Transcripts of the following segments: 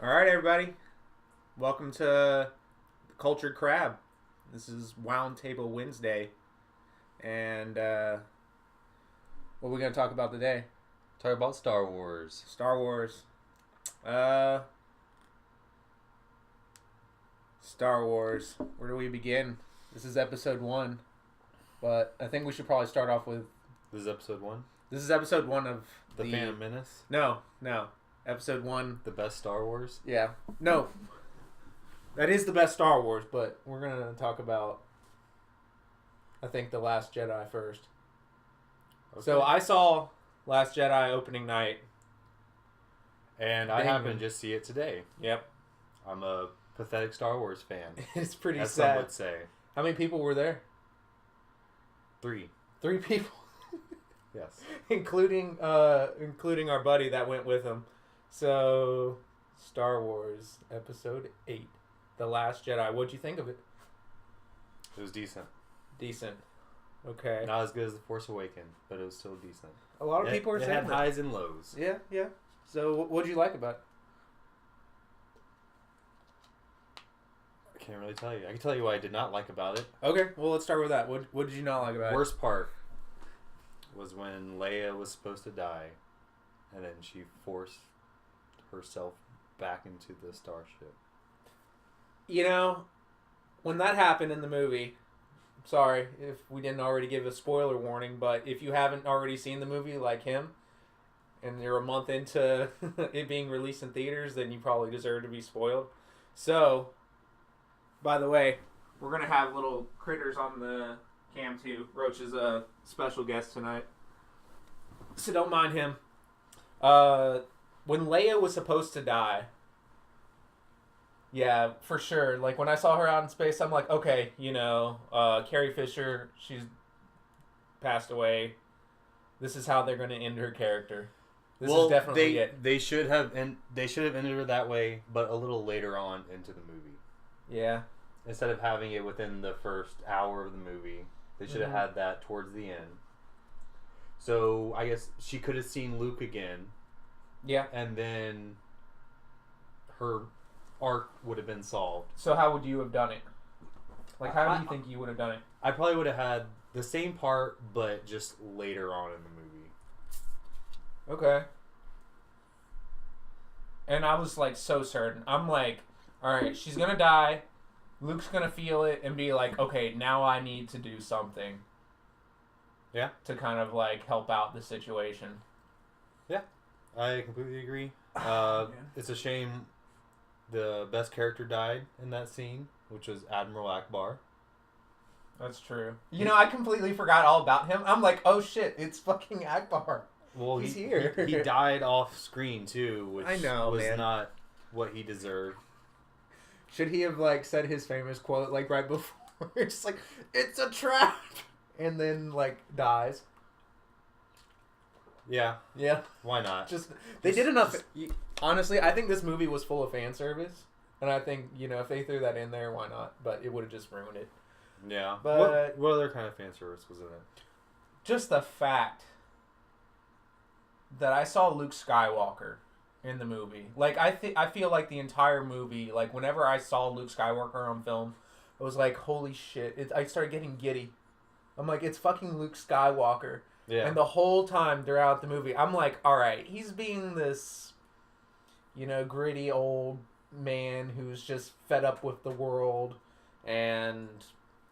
All right, everybody. Welcome to the Cultured Crab. This is Wownd Table Wednesday. And what are we going to talk about today? Talk about Star Wars. Star Wars. Star Wars. Where do we begin? This is episode 1. But I think we should probably start off with... This is episode 1? This is episode 1 of The Phantom Menace? No. Episode 1. The best Star Wars? Yeah. No. That is the best Star Wars, but we're going to talk about, I think, The Last Jedi first. Okay. So I saw Last Jedi opening night. And I happened to just see it today. Yep. I'm a pathetic Star Wars fan. It's pretty as sad. Some would say. How many people were there? 3. 3 people. Yes. including our buddy that went with him. So, Star Wars Episode 8, The Last Jedi. What'd you think of it? It was decent. Decent. Okay. Not as good as The Force Awakens, but it was still decent. A lot of people are saying it had that. highs and lows. Yeah. So, what'd you like about it? I can't really tell you. I can tell you what I did not like about it. Okay, well, let's start with that. What did you not like about it? Worst part was when Leia was supposed to die, and then she forced herself back into the starship. You know, when that happened in the movie, sorry if we didn't already give a spoiler warning, but if you haven't already seen the movie like him, and you're a month into it being released in theaters, then you probably deserve to be spoiled. So, by the way, we're going to have little critters on the cam too. Roach is a special guest tonight, so don't mind him. When Leia was supposed to die, yeah, for sure. Like, when I saw her out in space, I'm like, okay, Carrie Fisher, she's passed away. This is how they're going to end her character. This is definitely it. They should have ended her that way, but a little later on into the movie. Yeah. Instead of having it within the first hour of the movie, they should have had that towards the end. So I guess she could have seen Luke again. Yeah. And then her arc would have been solved. So how would you have done it? Like, how do you think you would have done it? I probably would have had the same part, but just later on in the movie. Okay. And I was, like, so certain. I'm like, alright, she's gonna die. Luke's gonna feel it and be like, okay, now I need to do something. Yeah. To kind of, like, help out the situation. Yeah. I completely agree. It's a shame the best character died in that scene, which was Admiral Akbar. That's true. You know, I completely forgot all about him. I'm like, oh shit, it's fucking Akbar. Well, he's here. He died off screen too, which I know, was man. not what he deserved. Should he have, like, said his famous quote, like, right before? It's like, it's a trap! And then, like, dies. Yeah. Yeah. Why not? They did enough. Honestly, I think this movie was full of fan service. And I think, if they threw that in there, why not? But it would have just ruined it. Yeah. But what other kind of fan service was in it? Just the fact that I saw Luke Skywalker in the movie. Like, I feel like the entire movie, like, whenever I saw Luke Skywalker on film, I was like, holy shit. I started getting giddy. I'm like, it's fucking Luke Skywalker. Yeah. And the whole time throughout the movie, I'm like, alright, he's being this, gritty old man who's just fed up with the world. And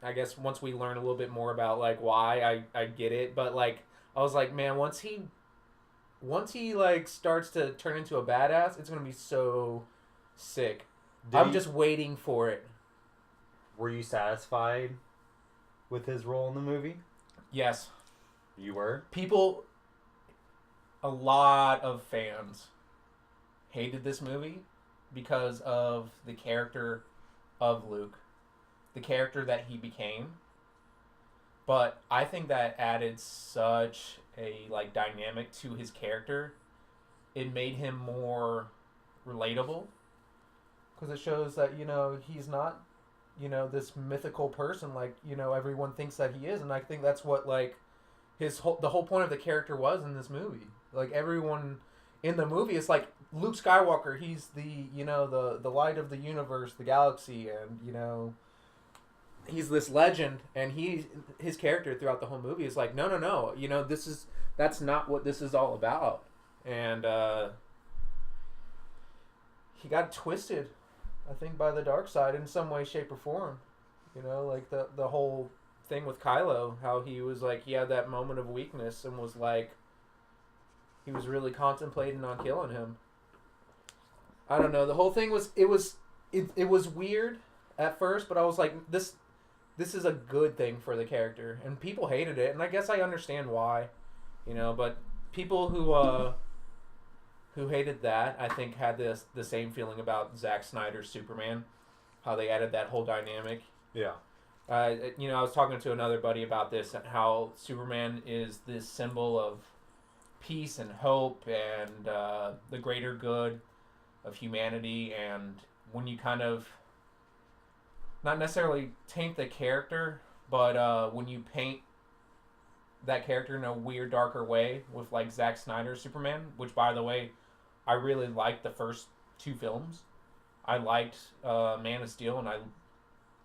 I guess once we learn a little bit more about, like, why, I get it. But, like, I was like, man, once he like, starts to turn into a badass, it's going to be so sick. I'm just waiting for it. Were you satisfied with his role in the movie? Yes. You were? A lot of fans hated this movie because of the character of Luke. The character that he became. But I think that added such a, like, dynamic to his character. It made him more relatable. Because it shows that, he's not, this mythical person like, everyone thinks that he is. And I think that's what, like, the whole point of the character was in this movie. Like, everyone in the movie, it's like Luke Skywalker. He's the light of the universe, the galaxy, and he's this legend. And his character throughout the whole movie is like, no, no, no. That's not what this is all about. And he got twisted, I think, by the dark side in some way, shape, or form. Like the whole thing with Kylo, how he was like, he had that moment of weakness and was like, he was really contemplating on killing him. I don't know. The whole thing was, it was weird at first, but I was like, this is a good thing for the character, and people hated it, and I guess I understand why, but people who hated that, I think, had the same feeling about Zack Snyder's Superman, how they added that whole dynamic. Yeah. I was talking to another buddy about this, how Superman is this symbol of peace and hope and the greater good of humanity, and when you kind of not necessarily taint the character, but when you paint that character in a weird, darker way with like Zack Snyder's Superman, which, by the way, I really liked the first two films. I liked Man of Steel, and I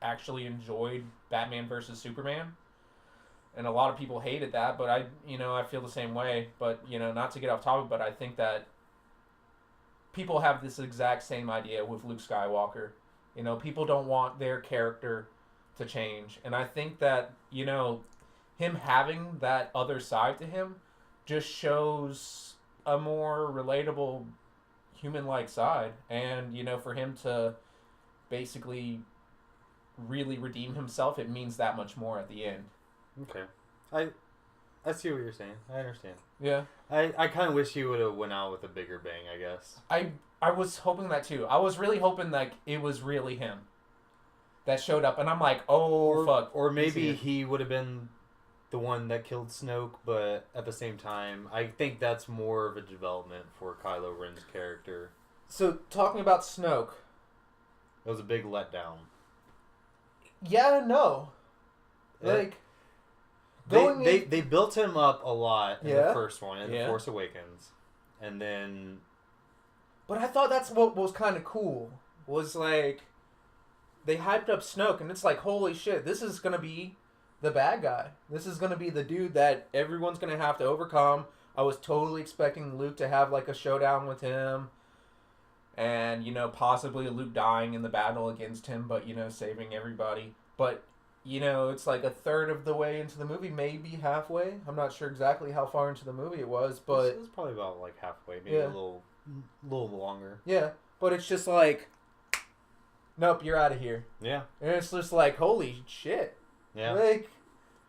actually enjoyed Batman versus Superman. And a lot of people hated that, but I feel the same way. But, not to get off topic, but I think that people have this exact same idea with Luke Skywalker. People don't want their character to change. And I think that, him having that other side to him just shows a more relatable human-like side. And, for him to basically really redeem himself, it means that much more at the end. Okay. I see what you're saying. I understand. Yeah. I kind of wish he would have went out with a bigger bang, I guess. I was hoping that too. I was really hoping that it was really him that showed up, and I'm like, fuck. Or maybe he would have been the one that killed Snoke, but at the same time, I think that's more of a development for Kylo Ren's character. So, talking about Snoke. It was a big letdown. Yeah and no. Like, they built him up a lot in the first one, in The Force Awakens. And then... But I thought that's what was kind of cool. Was like, they hyped up Snoke, and it's like, holy shit, this is going to be the bad guy. This is going to be the dude that everyone's going to have to overcome. I was totally expecting Luke to have like a showdown with him. And, possibly Luke dying in the battle against him, but, saving everybody. But, it's like a third of the way into the movie, maybe halfway. I'm not sure exactly how far into the movie it was, but... It was probably about, like, halfway, maybe a little longer. Yeah, but it's just like, nope, you're out of here. Yeah. And it's just like, holy shit. Yeah. Like,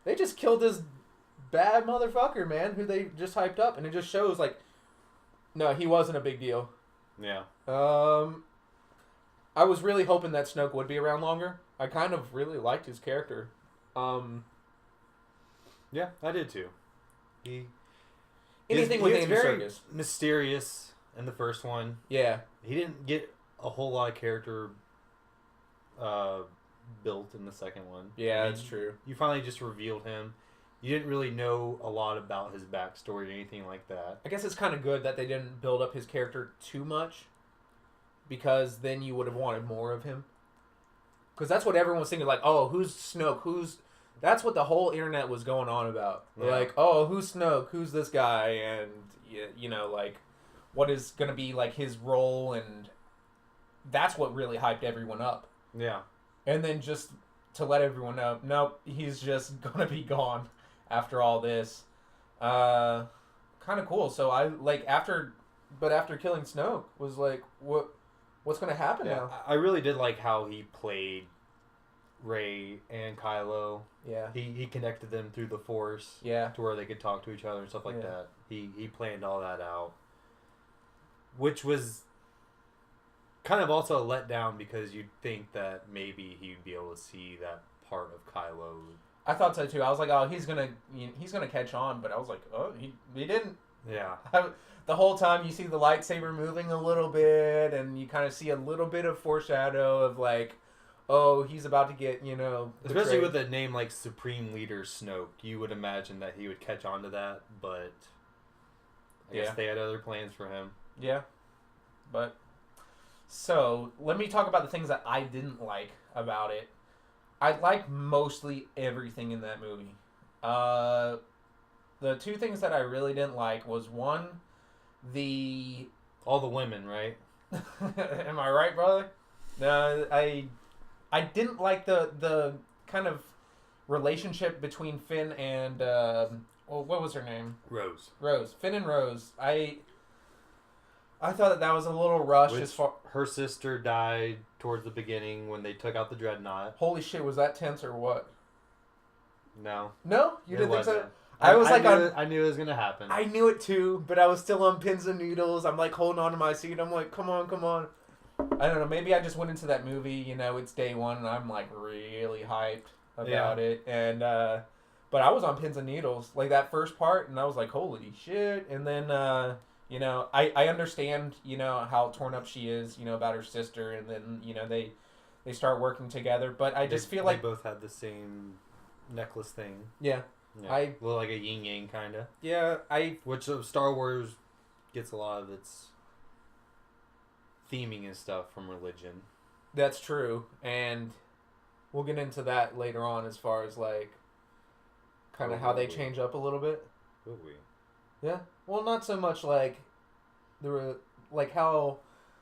they just killed this bad motherfucker, man, who they just hyped up, and it just shows, like, no, he wasn't a big deal. Yeah. I was really hoping that Snoke would be around longer. I kind of really liked his character. Yeah, I did too. Anything with Andy very Serkis. Mysterious in the first one. Yeah. He didn't get a whole lot of character built in the second one. Yeah, that's true. You finally just revealed him. You didn't really know a lot about his backstory or anything like that. I guess it's kind of good that they didn't build up his character too much, because then you would have wanted more of him. Because that's what everyone was thinking, like, oh, who's Snoke? That's what the whole internet was going on about. Yeah. Like, oh, who's Snoke? Who's this guy? And, like, what is going to be, like, his role? And that's what really hyped everyone up. Yeah. And then just to let everyone know, nope, he's just going to be gone after all this. Kind of cool. So after killing Snoke was like, what's going to happen now? I really did like how he played Rey and Kylo. Yeah. He connected them through the Force. Yeah. To where they could talk to each other and stuff like that. He planned all that out. Which was kind of also a letdown, because you'd think that maybe he'd be able to see that part of Kylo. I thought so too. I was like, oh, he's gonna catch on, but I was like, oh, he didn't. Yeah. The whole time you see the lightsaber moving a little bit, and you kind of see a little bit of foreshadow of like, oh, he's about to get, especially with a name like Supreme Leader Snoke, you would imagine that he would catch on to that, but I guess they had other plans for him. Yeah. But, so, let me talk about the things that I didn't like about it. I like mostly everything in that movie. The two things that I really didn't like was, one, all the women, right? Am I right, brother? No, I didn't like the kind of relationship between Finn and what was her name? Rose. Finn and Rose. I thought that was a little rushed. Her sister died towards the beginning when they took out the dreadnought. Holy shit! Was that tense or what? No, you didn't think so. I knew it was gonna happen. I knew it too, but I was still on pins and needles. I'm like holding on to my seat. I'm like, come on. I don't know. Maybe I just went into that movie. You know, it's day one, and I'm like really hyped about it. And but I was on pins and needles like that first part, and I was like, holy shit. And then you know, I understand, you know, how torn up she is, you know, about her sister, and then, you know, they start working together. But I just feel like they both had the same necklace thing. Yeah. Well, like a yin yang kind of. Yeah, which Star Wars gets a lot of its theming and stuff from religion. That's true, and we'll get into that later on as far as like kind of how they change up a little bit. Will we? Yeah. Well, not so much like how,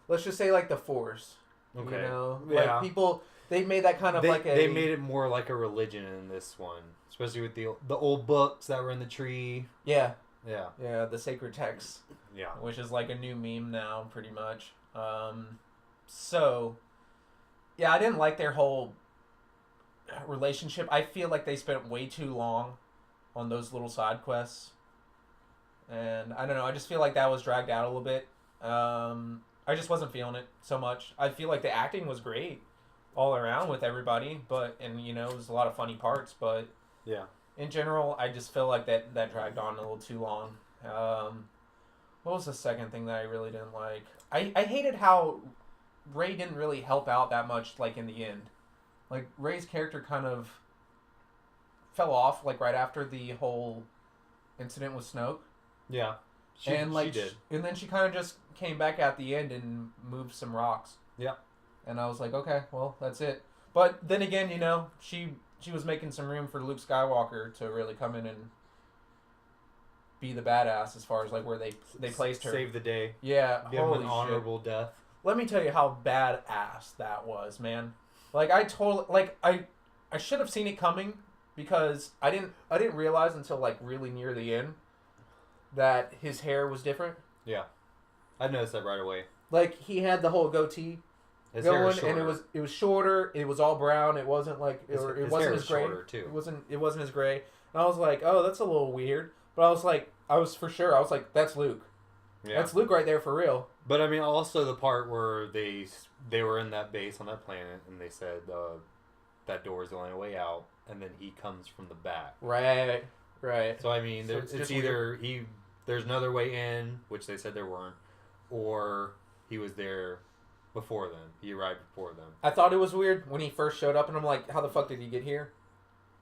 let's just say like the Force. Okay. You know, yeah. Like people, they made that kind of they made it more like a religion in this one, especially with the old books that were in the tree. Yeah. Yeah. Yeah, the sacred texts. Yeah. Which is like a new meme now, pretty much. So, yeah, I didn't like their whole relationship. I feel like they spent way too long on those little side quests. And I don't know, I just feel like that was dragged out a little bit. I just wasn't feeling it so much. I feel like the acting was great all around with everybody, and you know, it was a lot of funny parts, but yeah. In general, I just feel like that dragged on a little too long. What was the second thing that I really didn't like? I hated how Rey didn't really help out that much, like, in the end. Like, Rey's character kind of fell off, like, right after the whole incident with Snoke. Yeah. She did. And then she kind of just came back at the end and moved some rocks. Yeah. And I was like, okay, well, that's it. But then again, you know, she was making some room for Luke Skywalker to really come in and be the badass as far as like where they placed her. Save the day. Yeah. Give him an honorable death. Let me tell you how badass that was, man. Like I should have seen it coming because I didn't realize until like really near the end that his hair was different. Yeah. I noticed that right away. Like he had the whole goatee going, and it was shorter. It was all brown. It wasn't like it wasn't as gray. Too. It wasn't as gray. And I was like, oh, that's a little weird. But I was like, that's Luke. Yeah. That's Luke right there for real. But I mean, also the part where they were in that base on that planet, and they said that door is the only way out, and then he comes from the back. Right. So I mean, it's either there's another way in, which they said there weren't, or he was there before them. He arrived before them. I thought it was weird when he first showed up, and I'm like, how the fuck did he get here?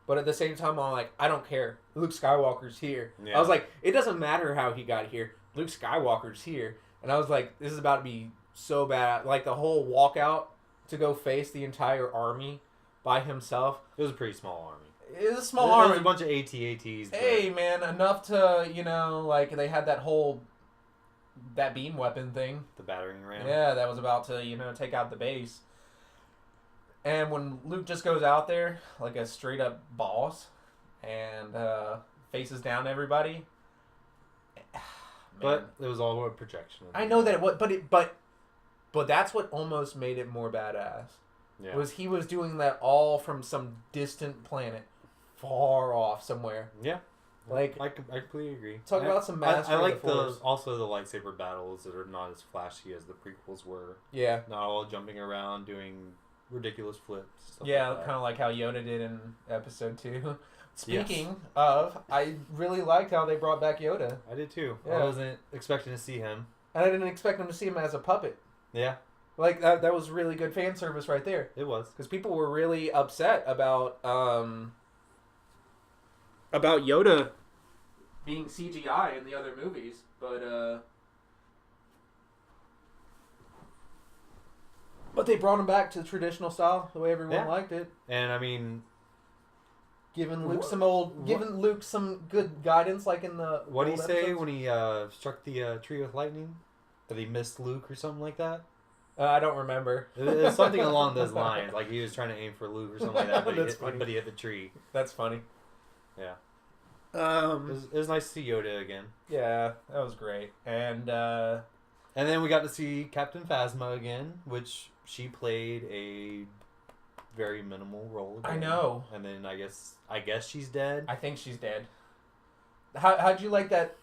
But at the same time, I'm like, I don't care. Luke Skywalker's here. Yeah. I was like, it doesn't matter how he got here. Luke Skywalker's here. And I was like, this is about to be so bad. Like, the whole walkout to go face the entire army by himself. It was a pretty small army. It was a small army. It was a bunch of AT-ATs. Hey, man, enough to, you know, like, they had that beam weapon thing. The battering ram. Yeah, that was about to, you know, take out the base. And when Luke just goes out there like a straight up boss and faces down everybody, but it was all a projection. I know that it was, but that's what almost made it more badass. Yeah. Was he was doing that all from some distant planet, far off somewhere. Yeah. Like I completely agree. Talk about some mastery. I like also the lightsaber battles that are not as flashy as the prequels were. Yeah. Not all jumping around doing ridiculous flips. Yeah, like kind of like how Yoda did in Episode 2. Speaking of, I really liked how they brought back Yoda. I did too. Yeah. I wasn't expecting to see him. And I didn't expect him to see him as a puppet. Yeah. Like, that was really good fan service right there. It was. Because people were really upset about Yoda being CGI in the other movies. But they brought him back to the traditional style, the way everyone liked it. And I mean, giving Luke some good guidance, like in the. What did he say when he struck the tree with lightning? That he missed Luke or something like that? I don't remember. It's something along those lines. Like he was trying to aim for Luke or something like that, but he hit the tree. That's funny. Yeah. It was nice to see Yoda again. Yeah, that was great. And then we got to see Captain Phasma again, which she played a very minimal role again. I know. And then I guess she's dead. I think she's dead. How'd you like that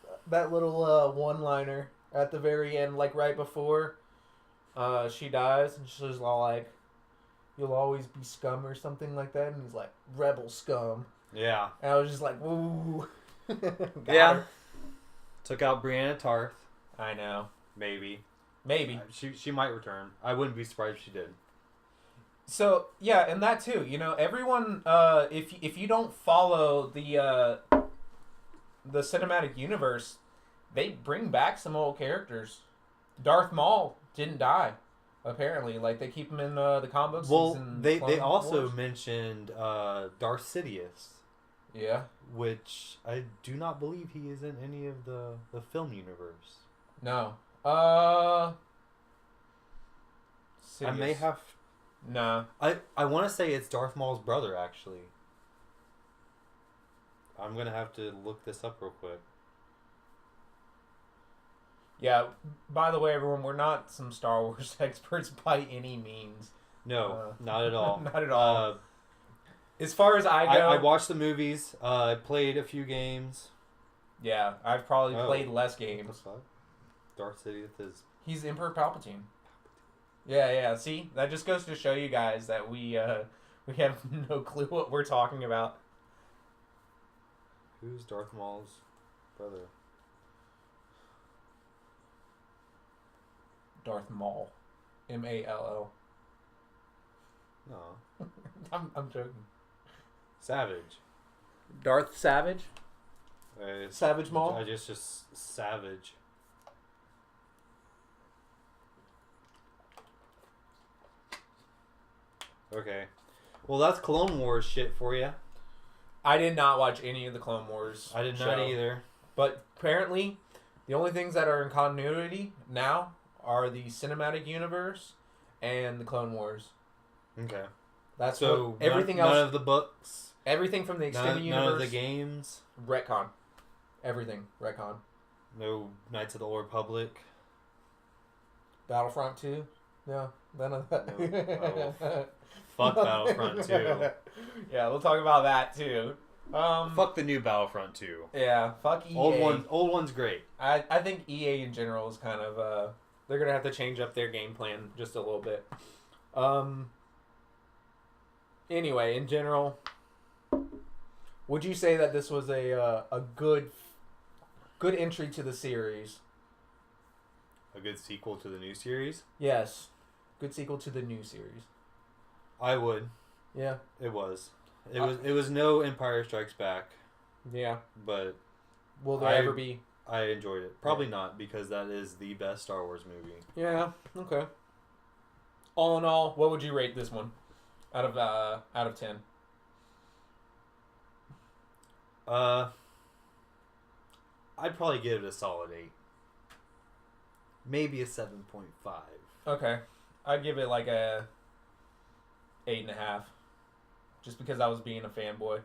little one-liner at the very end, like right before she dies, and she's all like, "You'll always be scum" or something like that, and he's like, "Rebel scum." Yeah. And I was just like, "Ooh." Yeah. Her. Took out Brianna Tarth. I know. Maybe. She might return. I wouldn't be surprised if she did. So yeah, and that too. You know, everyone. If you don't follow the cinematic universe, they bring back some old characters. Darth Maul didn't die, apparently. Like they keep him in the comic books. Well, they also mentioned Darth Sidious. Yeah. Which I do not believe he is in any of the film universe. No. Sidious. I may have. Nah. I want to say it's Darth Maul's brother, actually. I'm going to have to look this up real quick. Yeah, by the way, everyone, we're not some Star Wars experts by any means. No, not at all. Not at all. As far as I go... I watched the movies. I played a few games. Yeah, I've probably played less games. What's that? Darth Sidious is... He's Emperor Palpatine. Yeah. See? That just goes to show you guys that we have no clue what we're talking about. Who's Darth Maul's brother? Darth Maul. M-A-L-L. No. I'm joking. Savage. Darth Savage? Savage Maul? I just Savage. Okay. Well, that's Clone Wars shit for you. I did not watch any of the Clone Wars. I did not either. But apparently, the only things that are in continuity now are the cinematic universe and the Clone Wars. Okay. That's so everything else. None of the books. Everything from the extended universe. None of the games. Retcon. Everything retcon. No Knights of the Old Republic. Battlefront 2. No, none of that. No. Fuck Battlefront 2. Yeah, we'll talk about that too. Fuck the new Battlefront 2. Yeah, fuck EA. Old one's great. I think EA in general is kind of they're gonna have to change up their game plan just a little bit. Anyway, in general, would you say that this was a good entry to the series? A good sequel to the new series? Yes, good sequel to the new series. I would. Yeah, it was. It was no Empire Strikes Back. Yeah, but will there ever be? I enjoyed it. Probably not, because that is the best Star Wars movie. Yeah. Okay. All in all, what would you rate this one out of 10? I'd probably give it a solid 8. Maybe a 7.5. Okay. I'd give it like a 8.5. Just because I was being a fanboy.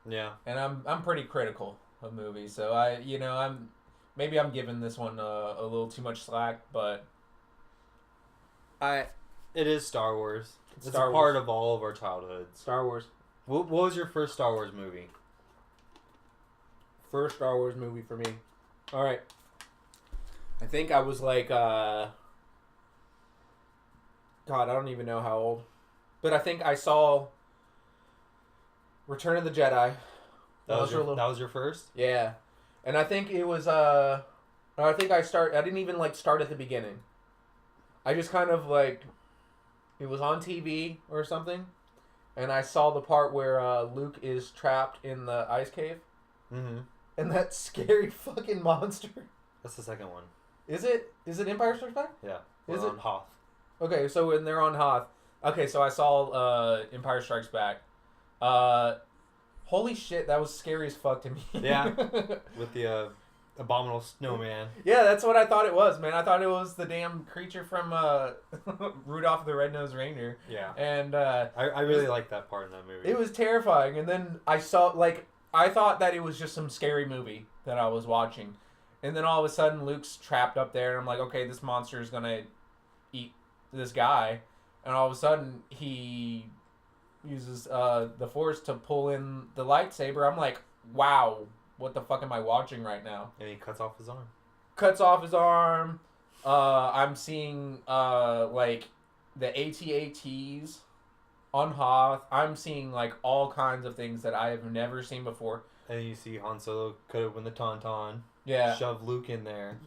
Yeah. And I'm pretty critical of movies, so I'm giving this one a little too much slack, but it is Star Wars. It's a part of all of our childhoods. Star Wars. What was your first Star Wars movie? First Star Wars movie for me. All right. I think I was like, God, I don't even know how old. But I think I saw Return of the Jedi. That was your first? Yeah. And I think it was, I didn't even start at the beginning. I just kind of it was on TV or something. And I saw the part where Luke is trapped in the ice cave. Mm-hmm. and that scary fucking monster. That's the second one. Is it? Is it Empire Strikes Back? Yeah. Is We're it? on Hoth. Okay, so when they're on Hoth. Okay, so I saw Empire Strikes Back. Holy shit, that was scary as fuck to me. Yeah. With the abominable snowman. Yeah, that's what I thought it was, man. I thought it was the damn creature from Rudolph the Red-Nosed Reindeer. Yeah. And I really liked that part in that movie. it was terrifying. And then I saw, like, I thought that it was just some scary movie that I was watching. And then all of a sudden, Luke's trapped up there, and I'm like, okay, this monster is going to eat this guy. And all of a sudden, he uses the Force to pull in the lightsaber. I'm like, wow, what the fuck am I watching right now? And he cuts off his arm. Cuts off his arm. I'm seeing, like, the AT-ATs on Hoth. I'm seeing, like, all kinds of things that I have never seen before. And then you see Han Solo cut open the Tauntaun. Yeah. Shove Luke in there.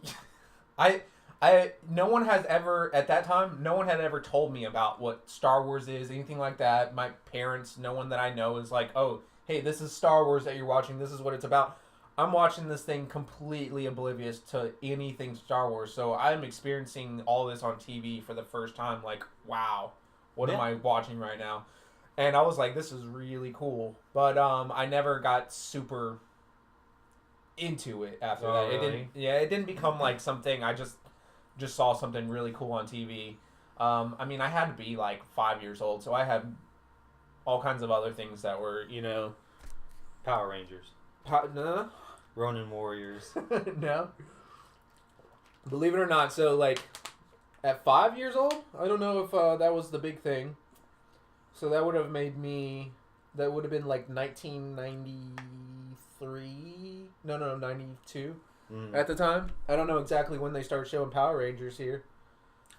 No one has ever, at that time, no one had ever told me about what Star Wars is, anything like that. My parents, no one that I know is like, oh, hey, this is Star Wars that you're watching. This is what it's about. I'm watching this thing completely oblivious to anything Star Wars. So I'm experiencing all this on TV for the first time. Like, wow, what am I watching right now? And I was like, this is really cool. But I never got super into it after that. Really? It didn't become like something. I just saw something really cool on TV. I mean, I had to be like 5 years old, so I had all kinds of other things that were, Power Rangers. No. Ronin Warriors. No. Believe it or not, so like at 5 years old, I don't know if that was the big thing. So that would have made me. That would have been like 1993. No, 92. At the time. I don't know exactly when they started showing Power Rangers here.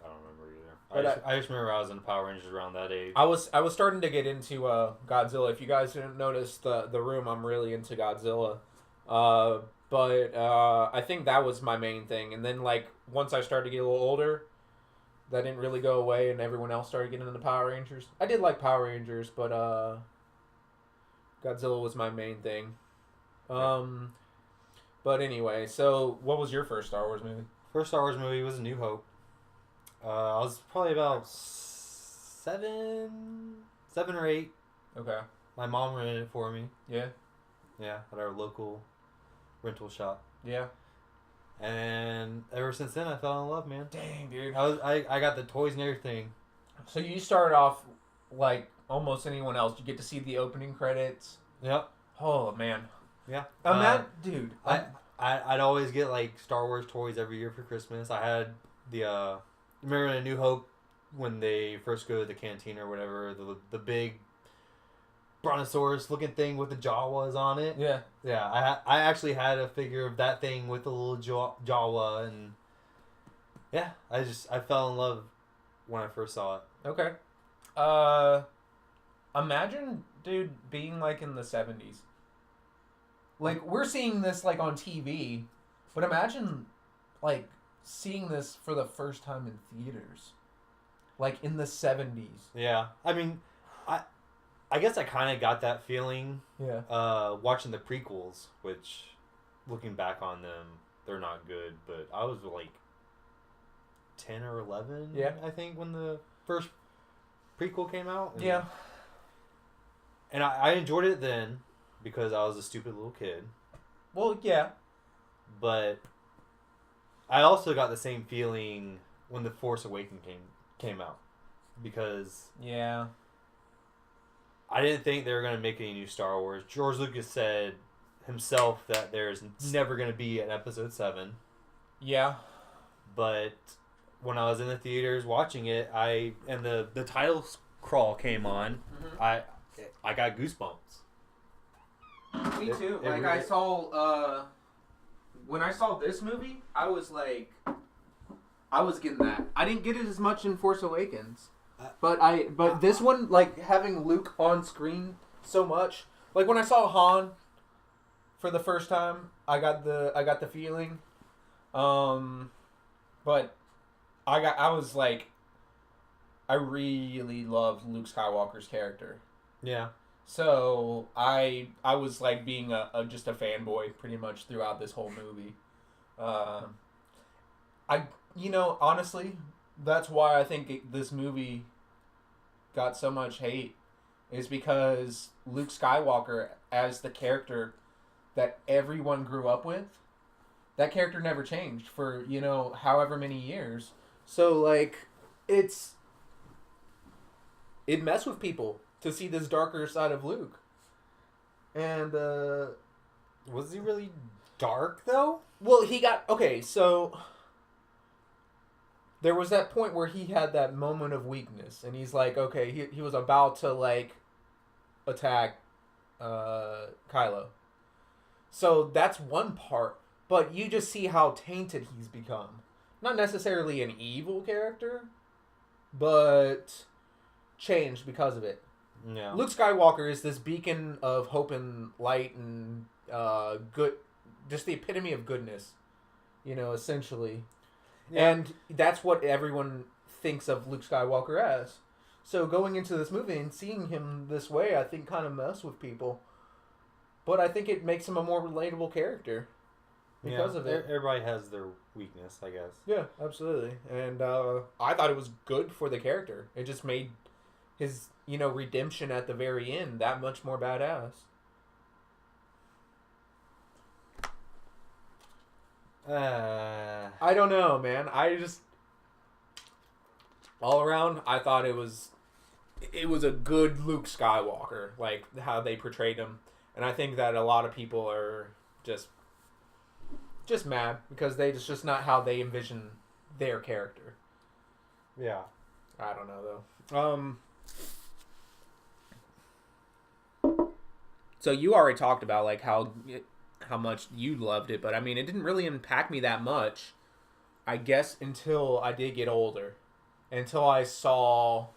I don't remember either. But I just remember I was in Power Rangers around that age. I was starting to get into Godzilla. If you guys didn't notice the room, I'm really into Godzilla. But I think that was my main thing. And then like once I started to get a little older, that didn't really go away, and everyone else started getting into Power Rangers. I did like Power Rangers, but Godzilla was my main thing. But anyway, so what was your first Star Wars movie? First Star Wars movie was A New Hope. I was probably about 7 or 8. Okay. My mom rented it for me. Yeah. Yeah, at our local rental shop. Yeah. And ever since then, I fell in love, man. Dang, dude. I got the toys and everything. So you started off like almost anyone else. You get to see the opening credits. Yep. Oh man. Yeah. Dude. I'd always get like Star Wars toys every year for Christmas. I had the remember in A New Hope when they first go to the canteen or whatever, the big brontosaurus looking thing with the Jawas on it. Yeah. Yeah, I actually had a figure of that thing with the little Jawa, and yeah, I fell in love when I first saw it. Okay. Imagine, dude, being like in the 70s. Like we're seeing this like on TV, but imagine like seeing this for the first time in theaters. Like in the 70s. Yeah. I mean, I guess I kind of got that feeling watching the prequels, which, looking back on them, they're not good. But I was like 10 or 11, I think, when the first prequel came out. And I enjoyed it then because I was a stupid little kid. Well, yeah. But I also got the same feeling when The Force Awakens came out. Because... yeah. I didn't think they were going to make any new Star Wars. George Lucas said himself that there's never going to be an Episode 7. Yeah. But when I was in the theaters watching it, and the title crawl came on, I got goosebumps. Me too. It like really... I saw when I saw this movie, I was getting that. I didn't get it as much in Force Awakens. But this one, like having Luke on screen so much, like when I saw Han for the first time, I got the feeling, but I was like, I really loved Luke Skywalker's character. Yeah. So I was like being just a fanboy pretty much throughout this whole movie. Uh, I honestly, that's why I think this movie got so much hate is because Luke Skywalker as the character that everyone grew up with, that character never changed for however many years. So like it's it messed with people to see this darker side of Luke. And was he really dark though? well, he got okay. So there was that point where he had that moment of weakness, and he's like, okay, he was about to like attack Kylo. So that's one part, but you just see how tainted he's become. Not necessarily an evil character, but changed because of it. Yeah. Luke Skywalker is this beacon of hope and light and good, just the epitome of goodness, essentially. Yeah. And that's what everyone thinks of Luke Skywalker as. So going into this movie and seeing him this way, I think kind of mess with people. But I think it makes him a more relatable character because of it. Everybody has their weakness, I guess. Yeah, absolutely. And I thought it was good for the character. It just made his, redemption at the very end that much more badass. I don't know, man. I just all around, I thought it was a good Luke Skywalker, like how they portrayed him, and I think that a lot of people are just mad because it's just not how they envision their character. Yeah, I don't know though. So you already talked about like how much you loved it, but I mean, it didn't really impact me that much, I guess, until I did get older. Until I saw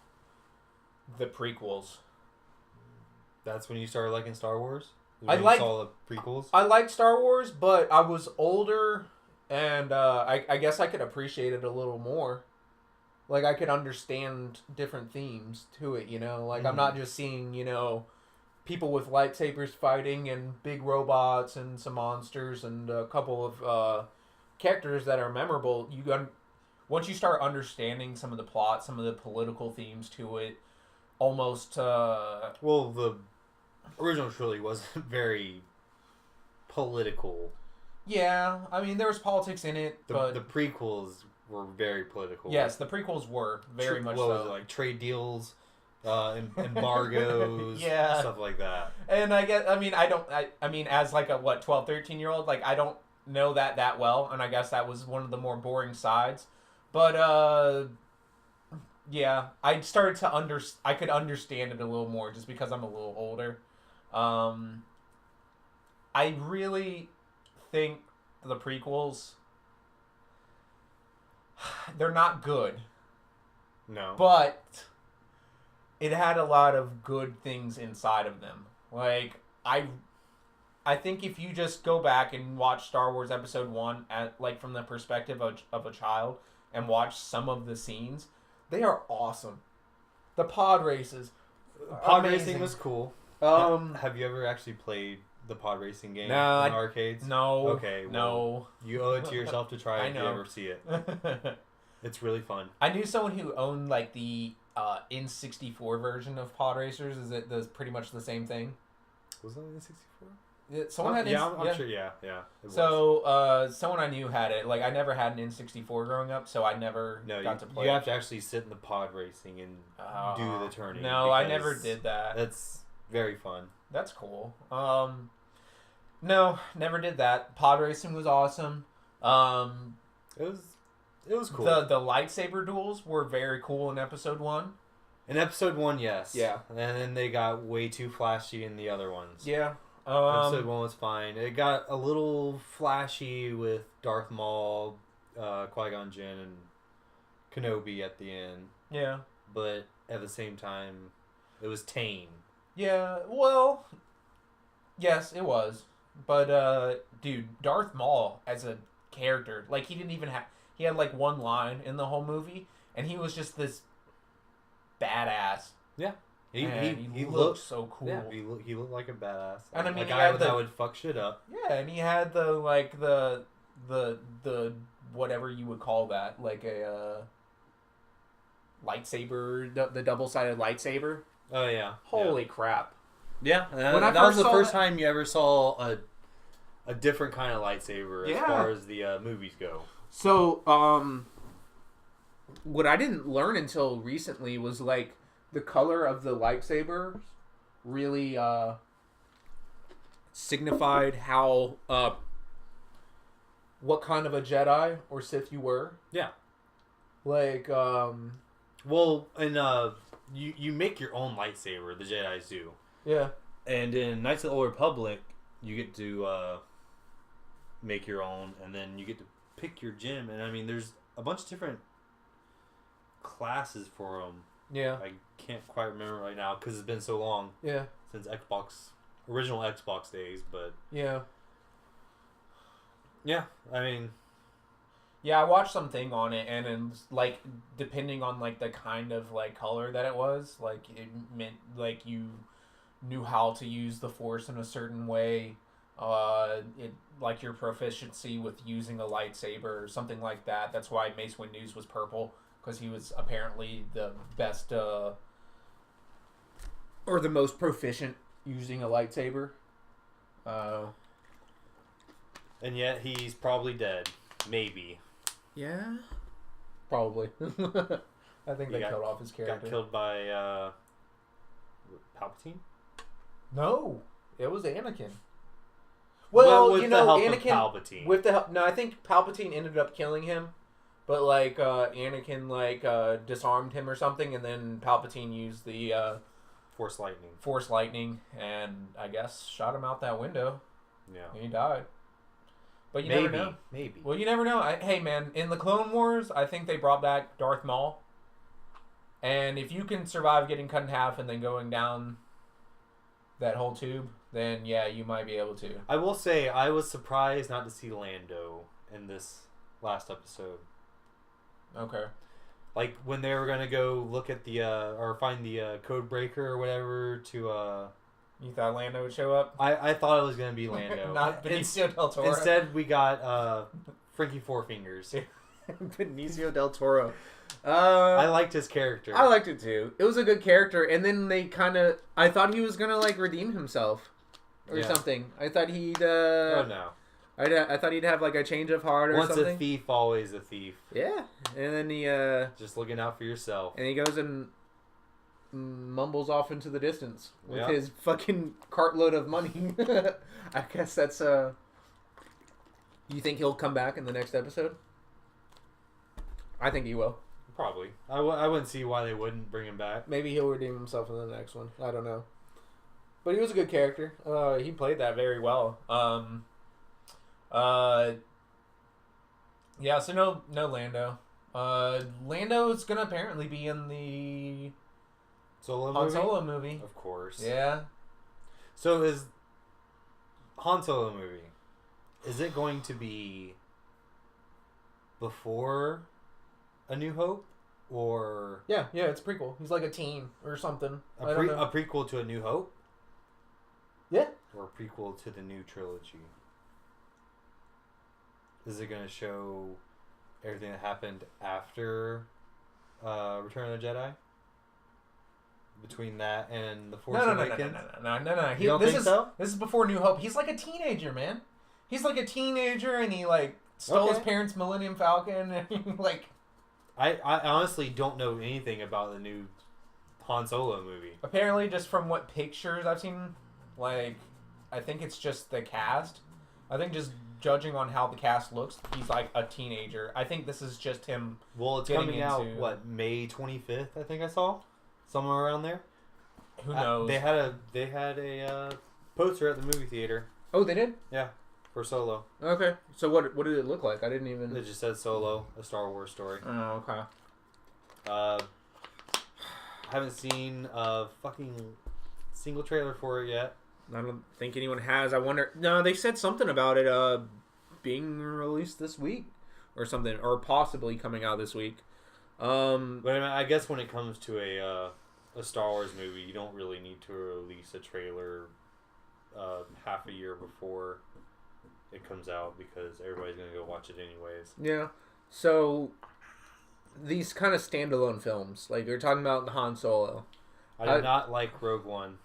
the prequels. That's when you started liking Star Wars? I saw the prequels? I liked Star Wars, but I was older, and I guess I could appreciate it a little more. Like, I could understand different themes to it, Like, I'm not just seeing, people with lightsabers fighting and big robots and some monsters and a couple of characters that are memorable. Once you start understanding some of the plot, some of the political themes to it, almost well, the original trilogy wasn't very political. Yeah, I mean there was politics in it, but the prequels were very political. Yes, the prequels were very much so. Was it, like trade deals, embargoes, yeah, stuff like that. And I mean as like a 12, 13-year-old, like I don't know that well, and I guess that was one of the more boring sides. But yeah, I started to I could understand it a little more just because I'm a little older. I really think the prequels, they're not good. No. But it had a lot of good things inside of them. Like, I think if you just go back and watch Star Wars Episode 1 from the perspective of a child and watch some of the scenes, they are awesome. The pod races. Pod amazing. racing was cool. Have you ever actually played the pod racing game in arcades? No. Okay. Well, no. You owe it to yourself to try it if you ever see it. It's really fun. I knew someone who owned like the N64 version of pod racers. Is it pretty much the same thing? Was it N64? Someone had I'm sure. Yeah. So someone I knew had it. Like I never had an N64 growing up, so I never got to play. You have to actually sit in the pod racing and do the turning. No, I never did that. That's very fun. That's cool. No, never did that. Pod racing was awesome. It was cool. The lightsaber duels were very cool in Episode 1. In Episode 1, yes. Yeah. And then they got way too flashy in the other ones. Yeah. Episode 1 was fine. It got a little flashy with Darth Maul, Qui-Gon Jinn, and Kenobi at the end. Yeah. But at the same time, it was tame. Yeah, well, yes, it was. But, dude, Darth Maul as a character, like, he didn't even have... He had, like, one line in the whole movie, and he was just this badass. Yeah. He looked so cool. Yeah, he looked like a badass. And I mean, a guy that would fuck shit up. Yeah, and he had the whatever you would call that, like a lightsaber, the double-sided lightsaber. Oh yeah. Holy crap! Yeah, that was the first time you ever saw a different kind of lightsaber as far as the movies go. So, what I didn't learn until recently was like the color of the lightsaber really signified how what kind of a Jedi or Sith you were. Yeah. Like well, and you make your own lightsaber, the Jedis do. Yeah. And in Knights of the Old Republic, you get to make your own, and then you get to pick your gem. And I mean, there's a bunch of different classes for them. Yeah. I can't quite remember right now because it's been so long. Yeah. Since original Xbox days, but yeah. Yeah, I mean. Yeah, I watched something on it, and like depending on like the kind of like color that it was, like it meant like you knew how to use the Force in a certain way. It like your proficiency with using a lightsaber or something like that. That's why Mace Windu's was purple, because he was apparently the best or the most proficient using a lightsaber. And yet he's probably dead. Maybe. Yeah. Probably. I think they killed off his character. Got killed by Palpatine? No. It was Anakin. Well, with you know, the help Anakin of Palpatine. with the help. No, I think Palpatine ended up killing him, but like Anakin disarmed him or something, and then Palpatine used the Force lightning. Force lightning, and I guess shot him out that window. Yeah, and he died. But you never know. Maybe. Well, you never know. Hey, man, in the Clone Wars, I think they brought back Darth Maul, and if you can survive getting cut in half and then going down that whole tube, then yeah, you might be able to. I will say I was surprised not to see Lando in this last episode. Okay. Like when they were gonna go look at the or find the code breaker or whatever to You thought Lando would show up? I thought it was gonna be Lando. Not Benicio del Toro. Instead we got Frankie Four Fingers. Benicio del Toro. I liked his character. I liked it too. It was a good character, and then they I thought he was gonna like redeem himself or something. I thought he'd oh no. I thought he'd have like a change of heart or Once something. a thief, always a thief. Yeah, and then he just looking out for yourself. And he goes and mumbles off into the distance with his fucking cartload of money. I guess that's You think he'll come back in the next episode? I think he will. Probably. I wouldn't see why they wouldn't bring him back. Maybe he'll redeem himself in the next one. I don't know. But he was a good character. He played that very well. Yeah, so no Lando. Lando's gonna apparently be in the Han Solo movie. Of course. Yeah. So is Han Solo movie, is it going to be before A New Hope? Or yeah, it's a prequel. He's like a teen or something. A prequel to A New Hope? Yeah. Or a prequel to the new trilogy? Is it going to show everything that happened after Return of the Jedi? Between that and The Force Awakens? No. You don't think so? This is before New Hope. He's like a teenager, man. He's like a teenager, and he like stole his parents' Millennium Falcon, and he, like. I honestly don't know anything about the new Han Solo movie. Apparently, just from what pictures I've seen, like, I think it's just the cast. I think just judging on how the cast looks, he's like a teenager. I think this is just him. Well, it's coming out, May 25th, I think I saw? Somewhere around there. Who knows? They had a poster at the movie theater. Oh, they did? Yeah, for Solo. Okay. So what did it look like? I didn't even... It just said Solo, a Star Wars story. Oh, okay. I haven't seen a fucking single trailer for it yet. I don't think anyone has. I wonder... No, they said something about it being released this week or something, or possibly coming out this week. But I guess when it comes to a a Star Wars movie, you don't really need to release a trailer half a year before it comes out because everybody's gonna go watch it anyways. Yeah. So these kind of standalone films, like you're talking about Han Solo. I did not like Rogue One.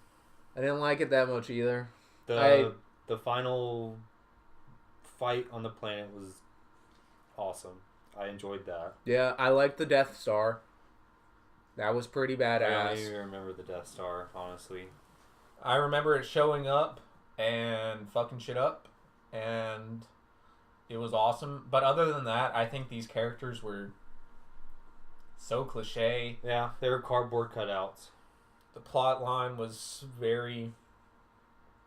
I didn't like it that much either. The final fight on the planet was awesome. I enjoyed that. Yeah, I liked the Death Star. That was pretty badass. I don't even remember the Death Star, honestly. I remember it showing up and fucking shit up, and it was awesome. But other than that, I think these characters were so cliche. Yeah, they were cardboard cutouts. The plot line was very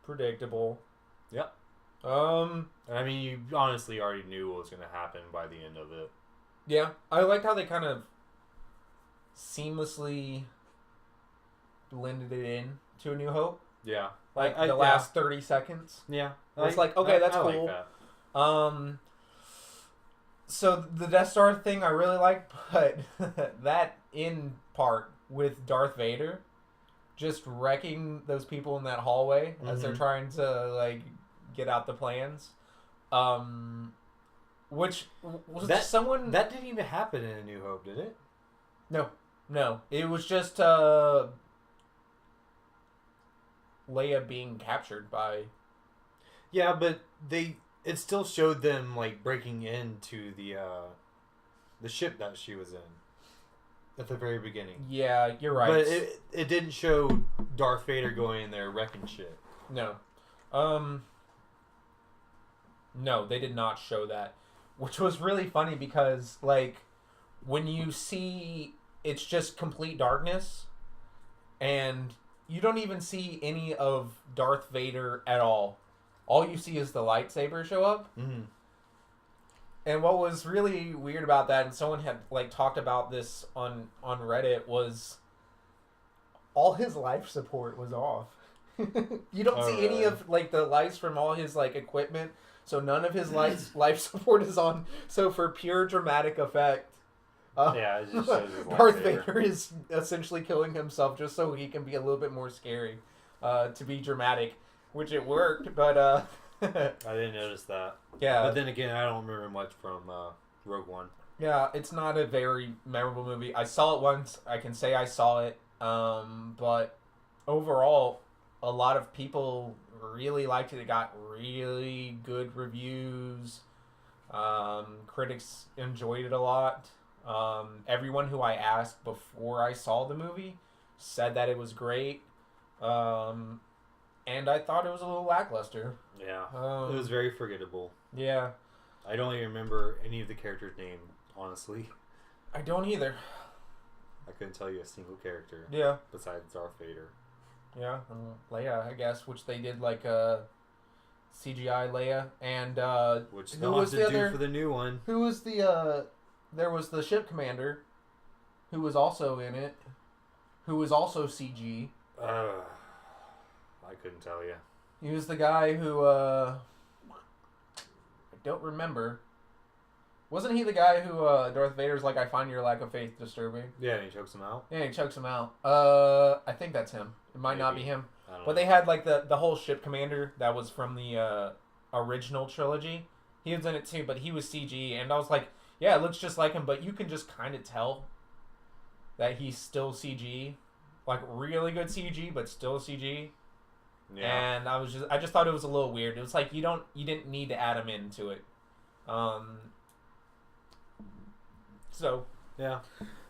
predictable. Yep. I mean, you honestly already knew what was going to happen by the end of it. Yeah, I liked how they kind of seamlessly blended it in to A New Hope. Yeah. Like the last 30 seconds. Yeah. It's like, okay, that's cool. Like that. So the Death Star thing I really like, but that in part with Darth Vader just wrecking those people in that hallway as they're trying to like get out the plans. Which was that someone that didn't even happen in A New Hope, did it? No. It was just Leia being captured by. Yeah, but it still showed them like breaking into the ship that she was in at the very beginning. Yeah, you're right. But it didn't show Darth Vader going in there wrecking shit. No. No, they did not show that. Which was really funny because, like, when you see it's just complete darkness and you don't even see any of Darth Vader at all. All you see is the lightsaber show up. Mm-hmm. And what was really weird about that, and someone had like talked about this on Reddit, was all his life support was off. You don't see any of like the lights from all his like equipment, so none of his life support is on. So for pure dramatic effect, it just shows his Darth lightsaber. Vader is essentially killing himself just so he can be a little bit more scary, to be dramatic, which it worked, but I didn't notice that. Yeah. But then again, I don't remember much from Rogue One. Yeah, it's not a very memorable movie. I saw it once. I can say I saw it. But overall, a lot of people really liked it. It got really good reviews. Critics enjoyed it a lot. Everyone who I asked before I saw the movie said that it was great. And I thought it was a little lackluster. Yeah. It was very forgettable. Yeah. I don't even remember any of the characters' name, honestly. I don't either. I couldn't tell you a single character. Yeah. Besides Darth Vader. Yeah. Leia, I guess, which they did like CGI Leia. And which who they'll was have the to do other for the new one. Who was the there was the ship commander who was also in it, who was also CG. I couldn't tell you. He was the guy who I don't remember. Wasn't he the guy who Darth Vader's like, I find your lack of faith disturbing? Yeah, and he chokes him out. Yeah, he chokes him out. I think that's him. It might not be him. But they had like the whole ship commander that was from the original trilogy. He was in it too, but he was CG, and I was like, yeah, it looks just like him, but you can just kind of tell that he's still CG. Like really good CG, but still CG. Yeah. And I just thought it was a little weird. It was like you didn't need to add him into it. So yeah,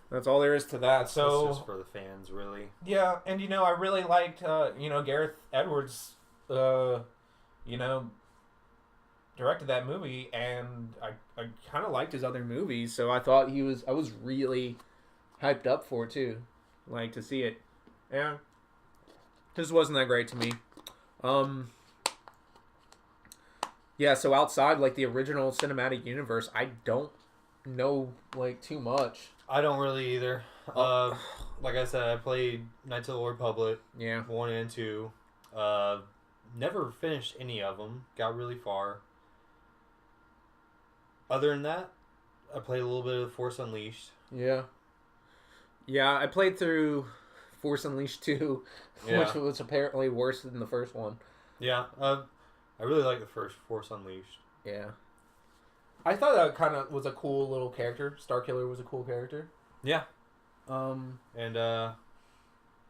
that's all there is to that. So it's just for the fans, really. Yeah, and I really liked Gareth Edwards, directed that movie, and I kind of liked his other movies. So I thought I was really hyped up for it too, like to see it. Yeah, just wasn't that great to me. Yeah, so outside like the original cinematic universe, I don't know like too much. I don't really either. Like I said, I played Knights of the Old Republic. Yeah. 1 and 2. Never finished any of them. Got really far. Other than that, I played a little bit of Force Unleashed. Yeah. Yeah, I played through Force Unleashed 2, Yeah. which was apparently worse than the first one. Yeah, I really like the first Force Unleashed. Yeah. I thought that kind of was a cool little character. Starkiller was a cool character. Yeah. Um, And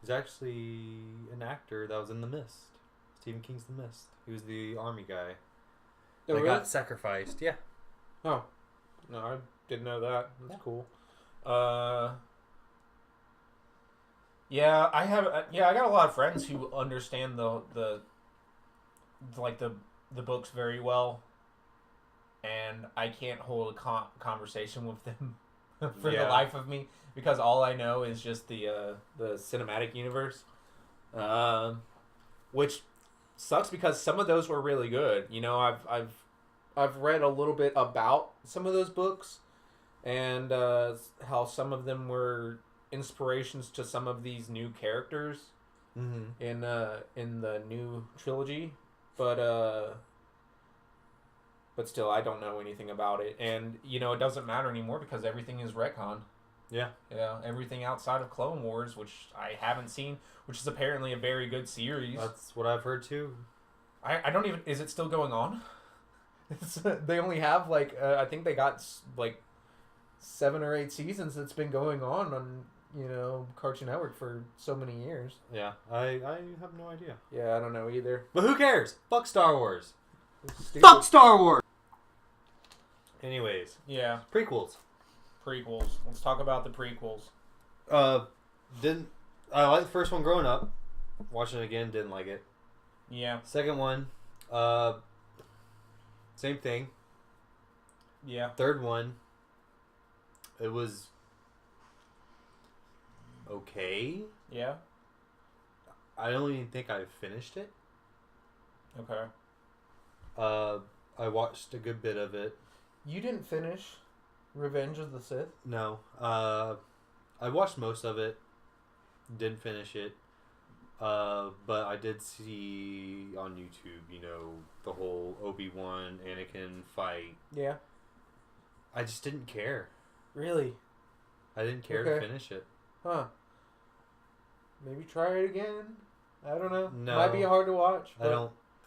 he's actually an actor that was in The Mist. Stephen King's The Mist. He was the army guy. Oh, that really? got sacrificed. Yeah. Oh. No, I didn't know that. That's cool. Yeah, I got a lot of friends who understand the books very well, and I can't hold a conversation with them for the life of me because all I know is just the cinematic universe, which sucks because some of those were really good. You know, I've read a little bit about some of those books, and how some of them were inspirations to some of these new characters in the new trilogy, but still I don't know anything about it, and you know it doesn't matter anymore because everything is retcon. Yeah, everything outside of Clone Wars, which I haven't seen, which is apparently a very good series. That's what I've heard too. I don't even, is it still going on? They only have I think they got 7 or 8 seasons that's been going on Cartoon Network for so many years. Yeah, I have no idea. Yeah, I don't know either. But who cares? Fuck Star Wars. Fuck Star Wars! Anyways. Yeah. Prequels. Let's talk about the prequels. I liked the first one growing up. Watching it again, didn't like it. Yeah. Second one, same thing. Yeah. Third one, it was okay. Yeah. I don't even think I finished it. Okay. I watched a good bit of it. You didn't finish Revenge of the Sith? No. I watched most of it. Didn't finish it. But I did see on YouTube, the whole Obi-Wan Anakin fight. Yeah. I just didn't care. Really? I didn't care to finish it. Huh. Maybe try it again. I don't know. No. Might be hard to watch. I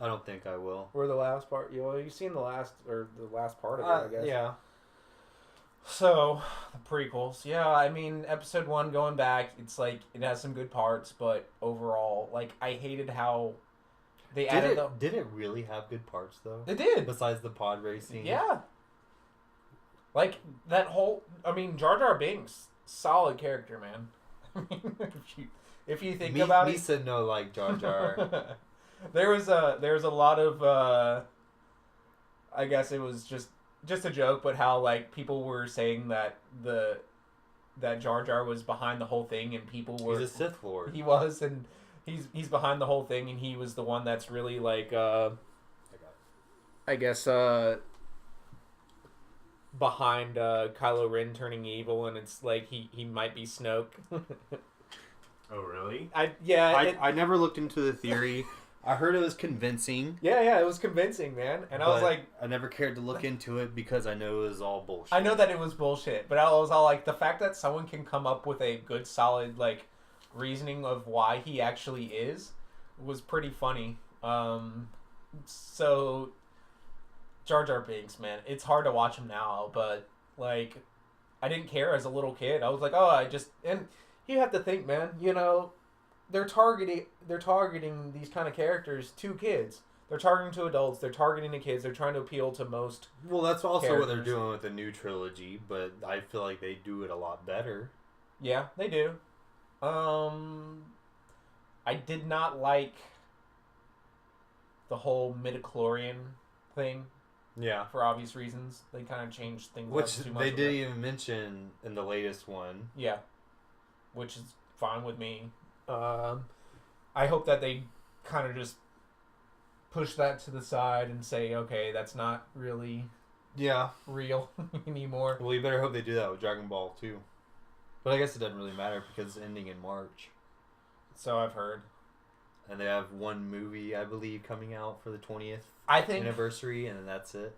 don't think I will. Or the last part. You've seen the last part of it, I guess. Yeah. So, the prequels. Yeah, I mean, episode 1 going back, it's it has some good parts, but overall, I hated how they added Did it really have good parts, though? It did. Besides the pod racing? Yeah. That whole... I mean, Jar Jar Binks, solid character, man. I mean, if you think about it... Misa no like Jar Jar. There was a lot of... I guess it was just a joke, but how people were saying that that Jar Jar was behind the whole thing, and people were... He's a Sith Lord. He was, and he's behind the whole thing, and he was the one that's really I guess behind Kylo Ren turning evil, and it's he might be Snoke. Oh really? I never looked into the theory. I heard it was convincing. Yeah, it was convincing, man. And I was I never cared to look into it because I know it was all bullshit. I know that it was bullshit, but I was all the fact that someone can come up with a good, solid, reasoning of why he actually is was pretty funny. So, Jar Jar Binks, man, it's hard to watch him now, but, I didn't care as a little kid. I was and you have to think, man, they're targeting these kind of characters to kids. They're targeting to adults. They're targeting to kids. They're trying to appeal to most. Well, that's also characters. what they're doing with the new trilogy, but I feel like they do it a lot better. Yeah, they do. I did not like the whole midichlorian thing. Yeah. For obvious reasons, they kind of changed things. Which up too much they didn't even mention in the latest one. Yeah, which is fine with me. I hope that they kind of just push that to the side and say, okay, that's not really real anymore. Well, you better hope they do that with Dragon Ball too. But I guess it doesn't really matter because it's ending in March. So I've heard. And they have one movie, I believe, coming out for the 20th anniversary, and then that's it.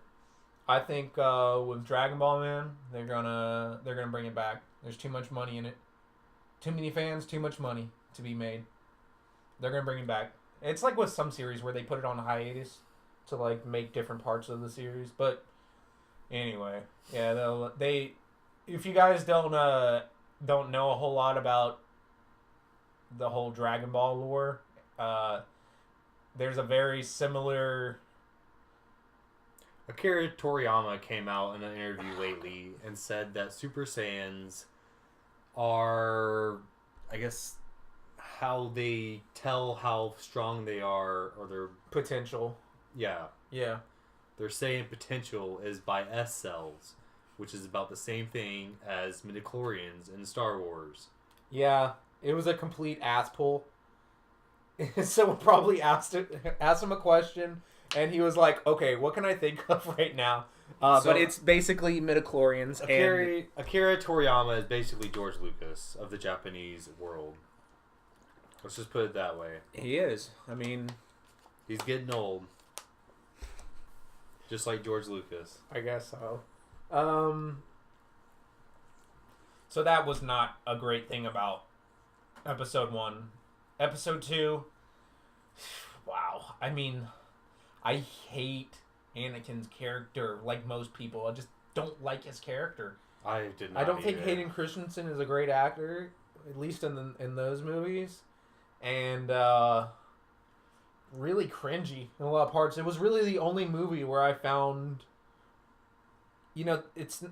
I think with Dragon Ball, man, they're gonna bring it back. There's too much money in it. Too many fans, too much money. to be made. They're gonna bring him back. It's like with some series where they put it on hiatus to like make different parts of the series. But anyway, yeah, they. If you guys don't know a whole lot about the whole Dragon Ball lore, there's a very similar. Akira Toriyama came out in an interview lately and said that Super Saiyans are, I guess, how they tell how strong they are or their Potential. Yeah. Yeah. Their Saiyan potential is by S cells, which is about the same thing as midichlorians in Star Wars. Yeah, it was a complete ass pull. Someone probably asked him a question, and he was like, "Okay, what can I think of right now?" But it's basically midichlorians. Akira Toriyama is basically George Lucas of the Japanese world. Let's just put it that way. He is. I mean, he's getting old, just like George Lucas. I guess so. So that was not a great thing about episode 1. Episode 2, wow. I mean, I hate Anakin's character like most people. I just don't like his character. I don't think Hayden Christensen is a great actor, at least in those movies. And really cringy in a lot of parts. It was really the only movie where I found, it's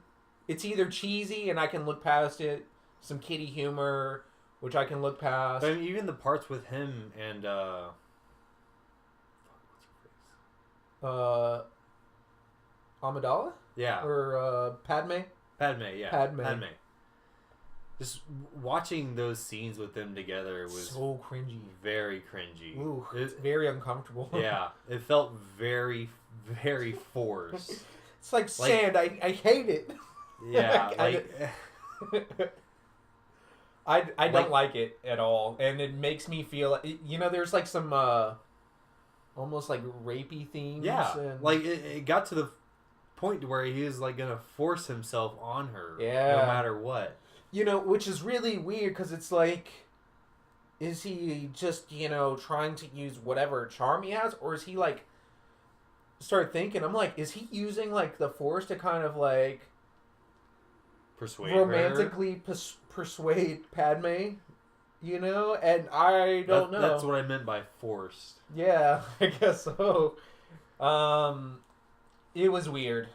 either cheesy and I can look past it, some kiddie humor, which I can look past. But I mean, even the parts with him and Amidala? Yeah. Or Padme? Padme, yeah. Padme. Just watching those scenes with them together was so cringy. Very cringy. Ooh, it's very uncomfortable. Yeah. It felt very, very forced. It's like sand. I hate it. Yeah. I don't like it at all. And it makes me feel... there's like some almost like rapey themes. Yeah. And... it got to the point where he was like going to force himself on her. Yeah. No matter what. Which is really weird because it's like, is he just, trying to use whatever charm he has? Or is he like, start thinking, I'm like, is he using like the Force to kind of like persuade romantically persuade Padme? And I don't know. That's what I meant by forced. Yeah, I guess so. It was weird.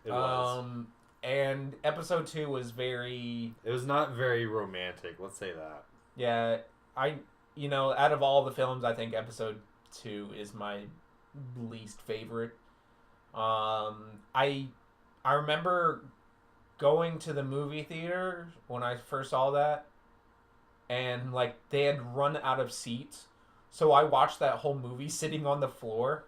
It was. And episode 2 was very... It was not very romantic, let's say that. Yeah, out of all the films, I think episode 2 is my least favorite. I remember going to the movie theater when I first saw that, and like they had run out of seats, so I watched that whole movie sitting on the floor.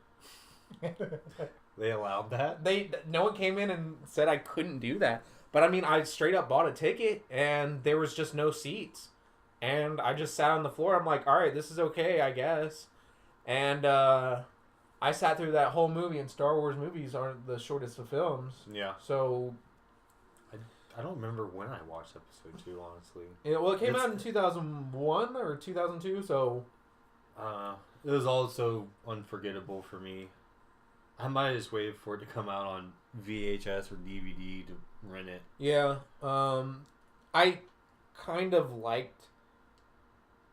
They allowed that? No one came in and said I couldn't do that. But I mean, I straight up bought a ticket and there was just no seats. And I just sat on the floor. I'm like, all right, this is okay, I guess. And I sat through that whole movie, and Star Wars movies aren't the shortest of films. Yeah. So... I don't remember when I watched episode 2, honestly. It came out in 2001 or 2002, so... It was also unforgettable for me. I might have just waited for it to come out on VHS or DVD to rent it. Yeah. I kind of liked,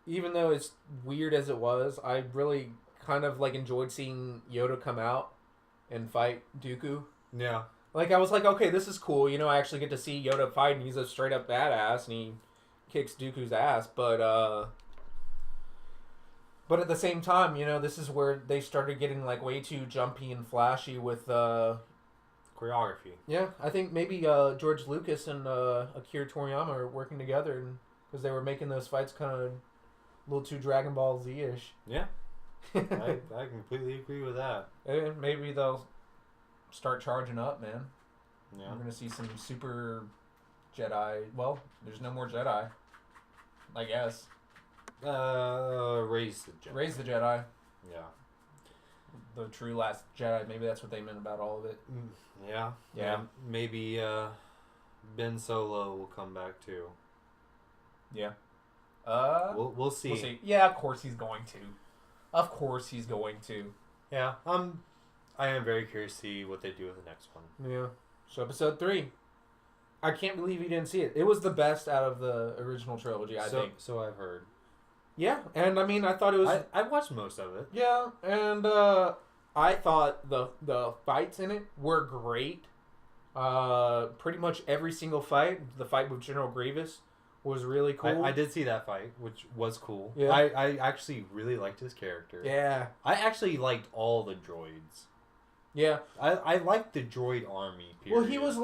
even though it's weird as it was, I really kind of like enjoyed seeing Yoda come out and fight Dooku. Yeah. Like, I was like, okay, this is cool. I actually get to see Yoda fight, and he's a straight up badass, and he kicks Dooku's ass. But at the same time, this is where they started getting like way too jumpy and flashy with choreography. Yeah, I think maybe George Lucas and Akira Toriyama are working together, because they were making those fights kind of a little too Dragon Ball Z-ish. Yeah, I completely agree with that. And maybe they'll start charging up, man. Yeah, we're gonna see some super Jedi. Well, there's no more Jedi, I guess. Raise the Jedi. Raise the Jedi. Yeah. The true last Jedi. Maybe that's what they meant about all of it. Yeah. Yeah. Maybe Ben Solo will come back too. Yeah. We'll see. We'll see. Yeah, of course he's going to. Of course he's going to. Yeah. I am very curious to see what they do with the next one. Yeah. So episode 3. I can't believe you didn't see it. It was the best out of the original trilogy, I think. So I've heard. Yeah, and I mean, I thought it was. I watched most of it. Yeah, and I thought the fights in it were great. Pretty much every single fight. The fight with General Grievous was really cool. I did see that fight, which was cool. Yeah. I actually really liked his character. Yeah. I actually liked all the droids. Yeah. I liked the droid army, period. Well, he was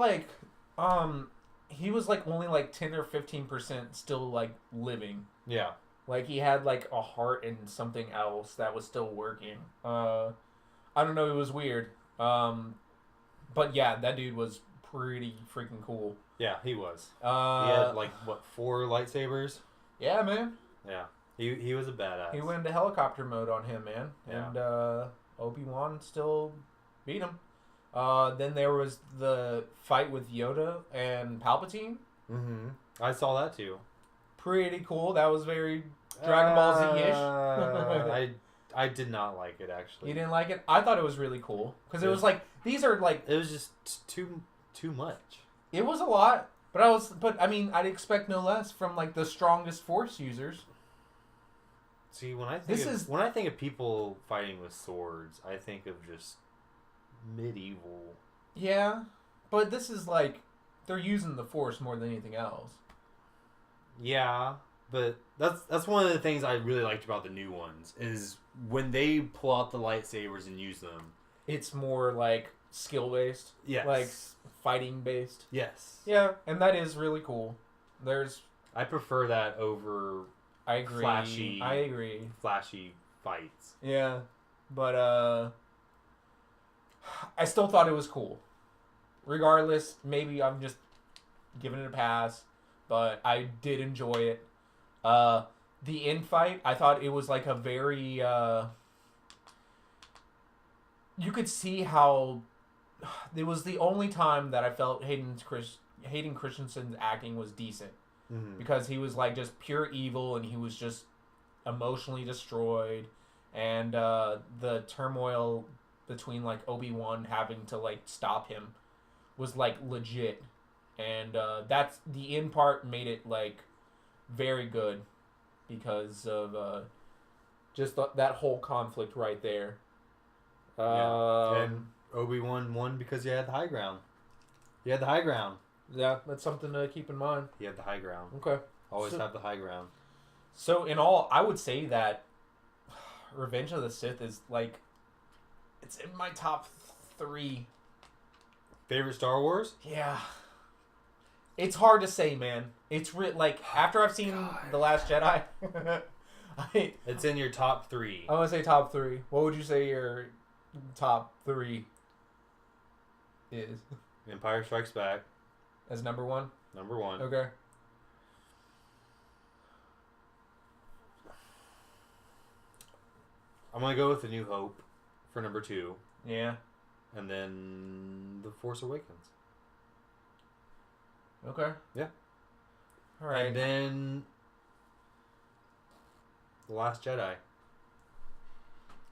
like only like 10 or 15% still like living. Yeah. Like he had like a heart and something else that was still working. I don't know, it was weird. But yeah, that dude was pretty freaking cool. Yeah, he was. He had like 4 lightsabers? Yeah, man. Yeah. He was a badass. He went into helicopter mode on him, man. Yeah. And Obi-Wan still beat him. Then there was the fight with Yoda and Palpatine. Mm-hmm. I saw that too. Pretty cool. That was very Dragon Ball Z-ish. I did not like it, actually. You didn't like it? I thought it was really cool. Because it was like, these are like... It was just too much. It was a lot. But I mean, I'd expect no less from like the strongest Force users. See, when I think of people fighting with swords, I think of just medieval. Yeah, but this is like they're using the Force more than anything else. Yeah, but that's one of the things I really liked about the new ones is when they pull out the lightsabers and use them. It's more like skill based. Yes. Like fighting based. Yes. Yeah, and that is really cool. I prefer that over. I agree. I agree. Flashy fights. Yeah, but I still thought it was cool. Regardless, maybe I'm just giving it a pass, but I did enjoy it. The infight, I thought it was like a very you could see how it was the only time that I felt Hayden Christensen's acting was decent. Mm-hmm. Because he was like just pure evil and he was just emotionally destroyed, and the turmoil between like Obi-Wan having to like stop him was like legit, and that's the end part made it like very good because of just that whole conflict right there. And Obi-Wan won because he had the high ground. He had the high ground. Yeah, that's something to keep in mind. He had the high ground. Okay. Always have the high ground. So in all, I would say that Revenge of the Sith is like, it's in my top 3. Favorite Star Wars? Yeah. It's hard to say, man. It's like, after I've seen The Last Jedi, it's in your top 3. I want to say top 3. What would you say your top 3 is? Empire Strikes Back. As number 1? Number 1. Okay. I'm going to go with A New Hope for number 2. Yeah. And then The Force Awakens. Okay. Yeah. All right. And then The Last Jedi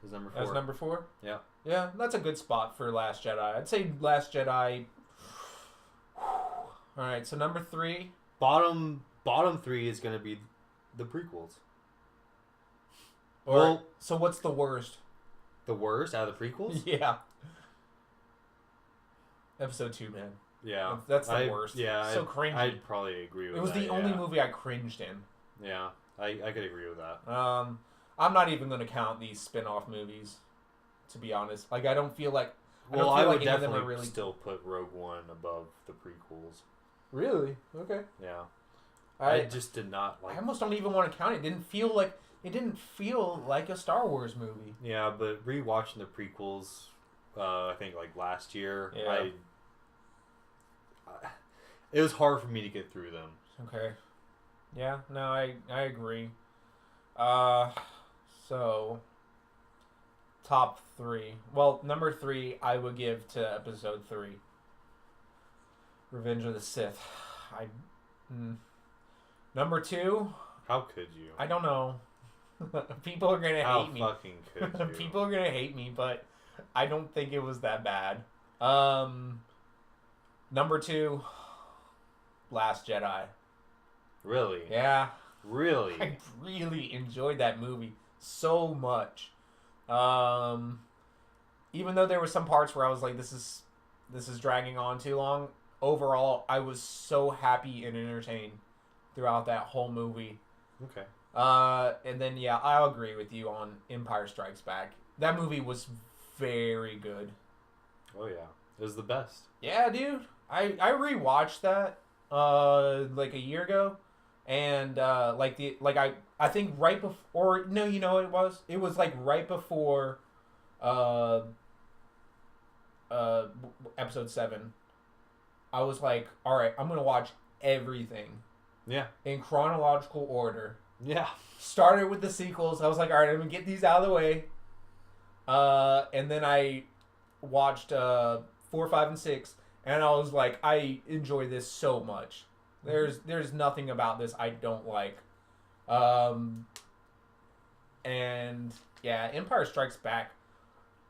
is number 4. As number 4? Yeah. Yeah, that's a good spot for Last Jedi. I'd say Last Jedi. All right, so number 3. Bottom 3 is going to be the prequels. Well, so what's the worst? The worst out of the prequels? Yeah. Episode 2, man. Yeah. That's the worst. Yeah. So cringy. I'd probably agree with that. It was the only movie I cringed in. Yeah. I could agree with that. I'm not even going to count these spin-off movies, to be honest. Like, I don't feel like... I would definitely still put Rogue One above the prequels. Really? Okay. Yeah. I just did not like... I almost don't even want to count it. It didn't feel like a Star Wars movie. Yeah, but rewatching the prequels, I think like last year, yeah. It was hard for me to get through them. Okay. Yeah, no, I agree. So, top 3. Well, number 3 I would give to episode 3. Revenge of the Sith. Number 2, How could you? I don't know. People are gonna hate me. How fucking could you? People are gonna hate me, but I don't think it was that bad. Number 2, Last Jedi. Really? Yeah. Really? I really enjoyed that movie so much. Even though there were some parts where I was like, this is dragging on too long. Overall, I was so happy and entertained throughout that whole movie. Okay. And then yeah, I'll agree with you on Empire Strikes Back. That movie was very good. Oh yeah, it was the best. Yeah, dude. I rewatched that like a year ago, and I think right before, or no, you know what it was? It was like right before episode 7. I was like, all right, I'm gonna watch everything. Yeah. In chronological order. Yeah. Started with the sequels. I was like, all right, I'm gonna get these out of the way. And then I watched 4, 5, and 6, and I was like, I enjoy this so much. There's nothing about this I don't like. And yeah, Empire Strikes Back.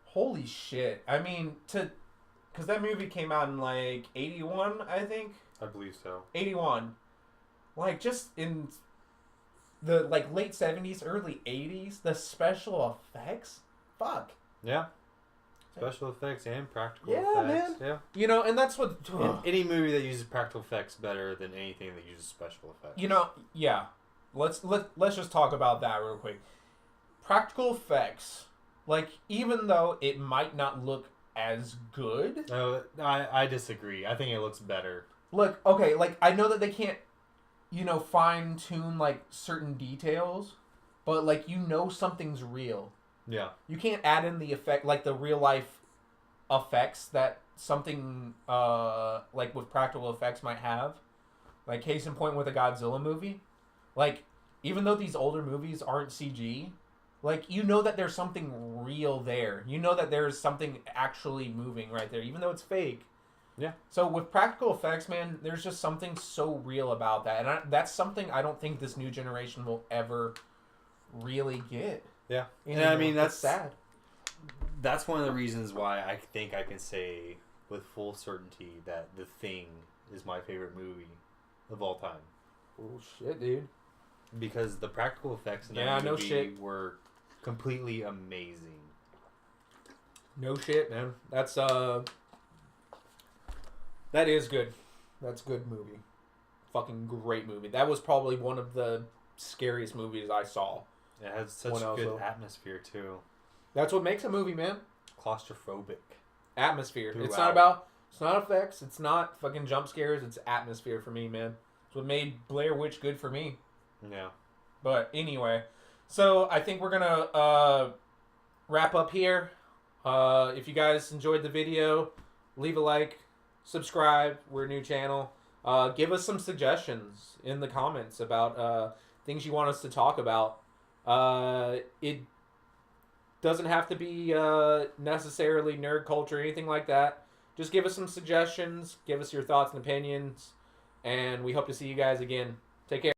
Holy shit! I mean, because that movie came out in like 81, I think. I believe so. 81. Like, just in the like late 70s, early 80s, the special effects, fuck. Yeah. Special effects and practical Yeah, effects. man. Yeah. You know, and that's what Any movie that uses practical effects better than anything that uses special effects. you know. Yeah, let's just talk about that real quick. Practical effects, like, even though it might not look as good. No, I disagree. I think it looks better. Look, okay, like, I know that they can't, fine tune like certain details, but like, something's real. Yeah. You can't add in the effect, like the real life effects that something like with practical effects might have. Like, case in point with a Godzilla movie. Like, even though these older movies aren't CG, like, that there's something real there. That there's something actually moving right there, even though it's fake. Yeah. So with practical effects, man, there's just something so real about that. And that's something I don't think this new generation will ever really get. Yeah. And I mean, that's sad. That's one of the reasons why I think I can say with full certainty that The Thing is my favorite movie of all time. Oh, shit, dude. Because the practical effects in that movie no shit. were completely amazing. No shit, man. That is good. That's a good movie. Fucking great movie. That was probably one of the scariest movies I saw. It has such good atmosphere, too. That's what makes a movie, man. Claustrophobic. Atmosphere. Throughout. It's not effects. It's not fucking jump scares. It's atmosphere for me, man. It's what made Blair Witch good for me. Yeah. But anyway, so I think we're going to wrap up here. If you guys enjoyed the video, leave a like, subscribe. We're a new channel. Give us some suggestions in the comments about things you want us to talk about. It doesn't have to be necessarily nerd culture or anything like that. Just give us some suggestions. Give us your thoughts and opinions. And we hope to see you guys again. Take care.